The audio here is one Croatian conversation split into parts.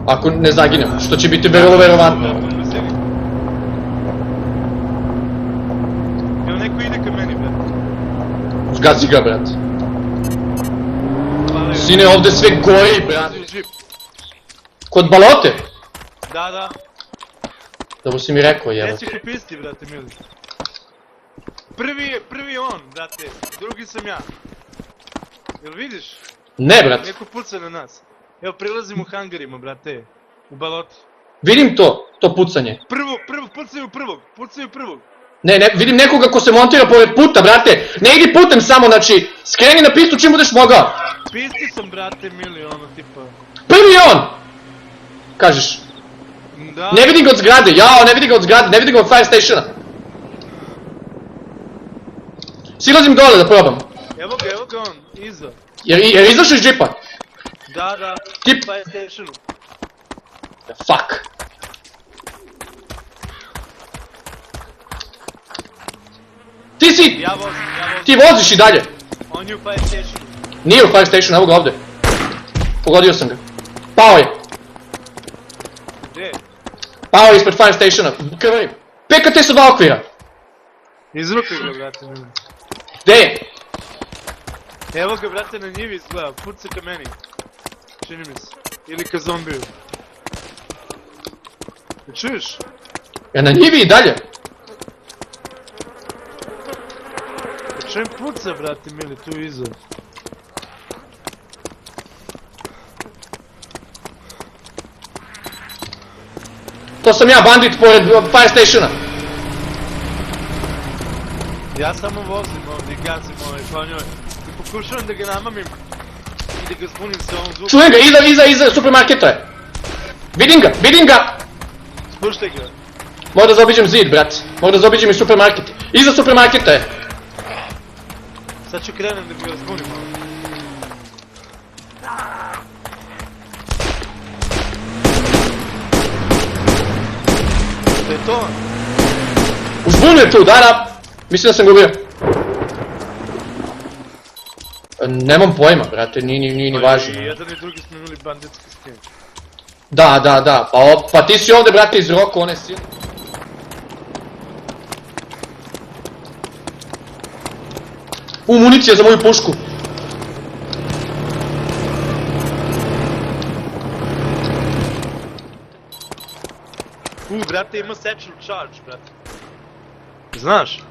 Ako ne zaginem, što će biti vrlo verovatno. Evo neko ide ka meni, brate. Zgazi ga, brat. Sine, ovde sve gori, brat. Kod balote? Da. Dobro si mi rekao, jebate. Neće kupisti, brate, mili. Prvi je on, brate, drugi sam ja. Jel vidiš? Ne, brat. Neko puca na nas. Evo, prilazim u hangarima, brate. U baloti. Vidim to pucanje. Pucaju prvog. Ne, vidim nekoga ko se montira pored puta, brate. Ne idi putem samo, znači, skreni na pistu čim budeš mogao. Pisti sam, brate, mili, ono, tipa. Prvi je on! Kažeš. Da. Ne vidim ga od zgrade, ne vidim ga od zgrade, ne vidim ga od fire stationa. Silazim dole da probam. Evo ga on, iza. Jer izašao iz džipa? Da. Tip. Fire stationu. Fuck. Ja vozim. Ti voziš i dalje. On je u fire stationu. Nije u fire stationu, evo ga ovde. Pogodio sam ga. Pao je. Gde? Pao je ispred fire stationa. Krvarim. PKT su 2 okvira. Izrukuj ga, brate, mili. Gde je? Evo ga, brate, na njivi izgleda, puca ka meni. Čini mi se. Ili ka zombiju. Čuješ? Ja na njivi i dalje. Čujem puca, brate, mili, tu iza. To sam ja, bandit pored fire stationa. Ja samo vozim ovdje i gazim po njoj. I pokušavam da ga namamim i da ga zbunim sa ovom zvukom. Čujem ga, iza supermarketa je. Vidim ga. Spuštaj ga. Moram da zaobiđem zid, brat. Moram da zaobiđem i supermarket. Iza supermarketa je. Sad ću krenem da ga zbunim ovdje. Da je to on? Uzbunu je tu, da. Mislim da sam ga ubio. Nemam pojma, brate, nije ni važno. I jedan i drugi smo imali banditski skin. Da, pa ti si ovde, brate, iz Roko, one si... Municija za moju pušku. Brate, ima satchel charge, brate. Znaš?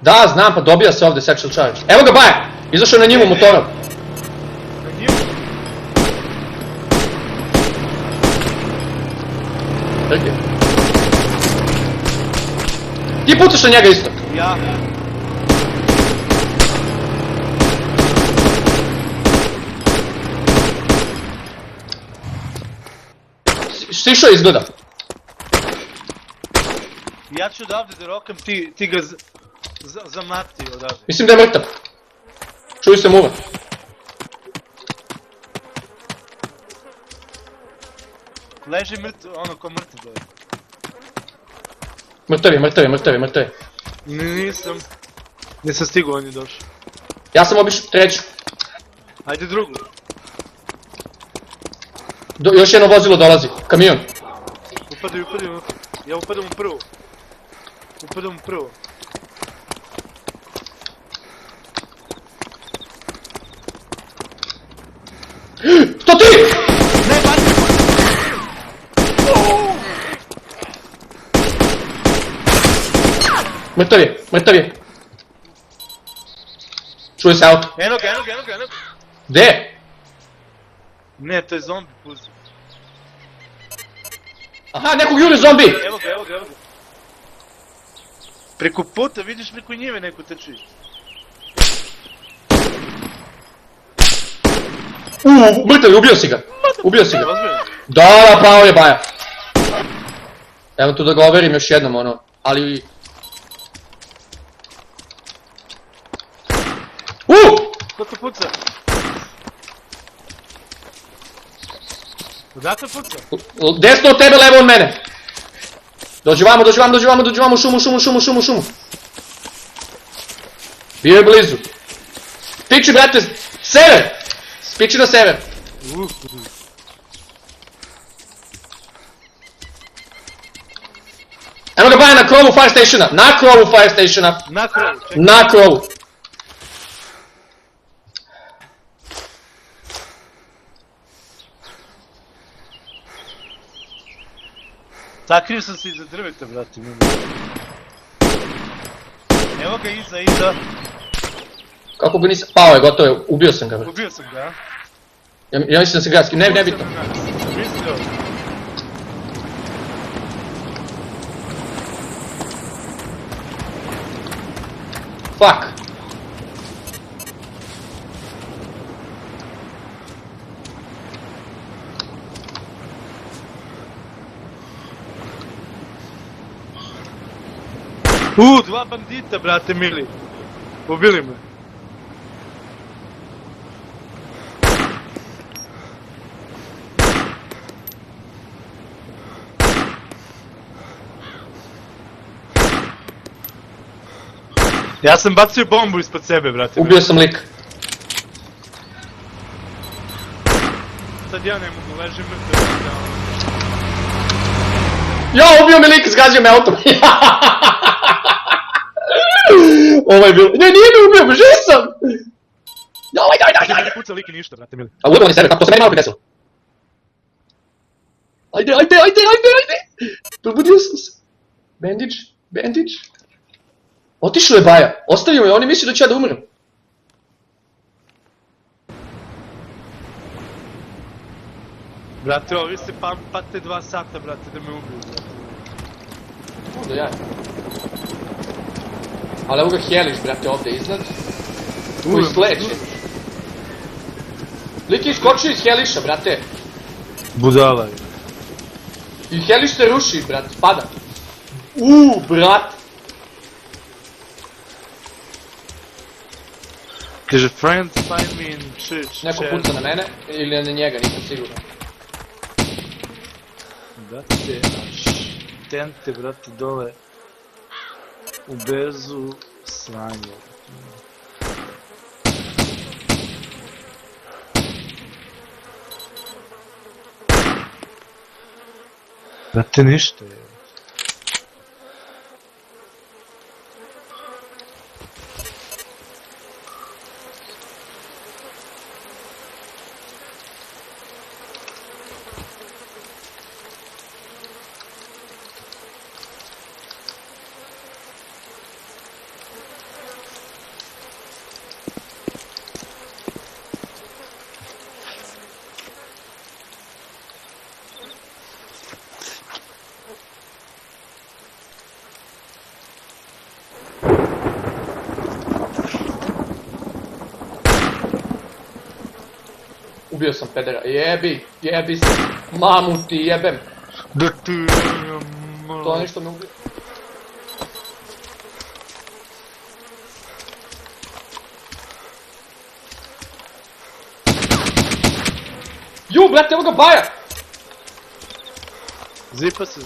Da, znam, pa dobija se ovde satchel charge. Evo ga, baja! Izašao na njivu motorom. Na njivu? Čekaj. Ti pucaš na njega isto. Ja. Stišao izgleda. Ja ću odavde da rokam, ti ga zamati odavde. Mislim da je mrtav. Čuju se muva. Leži mrtav, ono ko mrtav dole. Mrtav je. Nisam stigao, on je došao. Ja sam obišao treću. Ajde drugu. Još jedno vozilo dolazi, kamion. Upadaj, ja upadam u prvu. To ti! Ne, bati! Mrtav je. Čuje se auto. Eno ga. Gde? Ne, to je zombi, puzi. Aha, nekog juri zombi! Evo ga. Preko puta, vidiš preko njive neko trči. Mrtav je, ubio si ga. Ozbiljno? Da, pao je baja. Evo tu da ga overim još jednom, ono, ali... Ko te puca? Odakle puca? Desno od tebe, levo od mene. Dođi vamo u šumu. Bio je blizu. Piči, brate, sever! Piči na sever. Eno ga Baja na krovu fire stationa, na krovu fire stationa. Na krovu, čekaj. Na krovu. Sakrio sam se iza drveta, brate, mili. Evo ga iza. Kako ga nisam... Pao je, gotovo je, ubio sam ga, brate. Ubio sam ga, a? Ja mislim da se gradski, ne bitno. Mislio. Fuck. Dva bandita, brate, mili. Ubili me. Ja sam bacio bombu ispod sebe, brate. Ubio sam lik. Sad ja ne mogu, ležim mrtve, brate. Jo, ubio mi lik, zgazio me autom. Ovo je bilo... Ne, nije me ubio, beže sam! Daj! Ne puca lik i ništa, brate, mili. A ugotovo ni sebe, to se meni malo pridesilo. Ajde! Probudio sam se. Bandage. Otišao je Baja, ostavio me, oni misli da ću ja da umrem. Brate, ovi se pate 2 sata, brate, da me ubiju, brate. Možda ja. Ali evo ga Heliš, brate, ovdje iznad. Koji sledeći. Lik je iskočio iz Heliša, brate. Budala je. I Heliš se ruši, brate, pada. Brate. Kaže, friends find me in church. Neko puca na mene, ili na njega, nisam siguran. Brate, tente, brate, dole. U bezu sranje. Brate, ništa je. Ubio sam pedera, jebi se, mamu ti jebem. Da ti... To nešto me ubio. Ju, brate, evo ga Baja! Zipa se.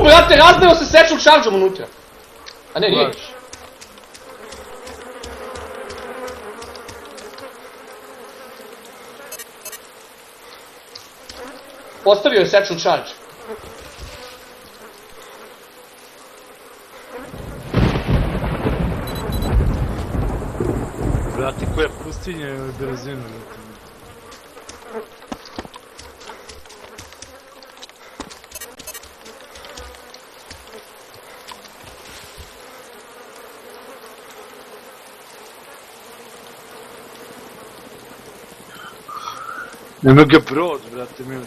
Brate, razneo se sečom šaržom unutra. A ne, nije. Postavio je sečom šarž. Brate, koja pustinja je brzina. Nema ga brod, brate, mili.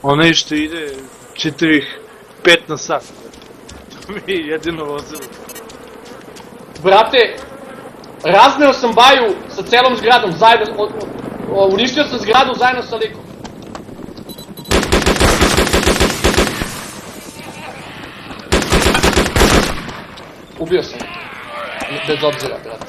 Onaj što ide 4-5 na sat. To mi je jedino vozilo. Brate, razneo sam Baju sa celom zgradom, zajedno, uništio sam zgradu zajedno sa likom. Ubio sam. Bez obzira, brate.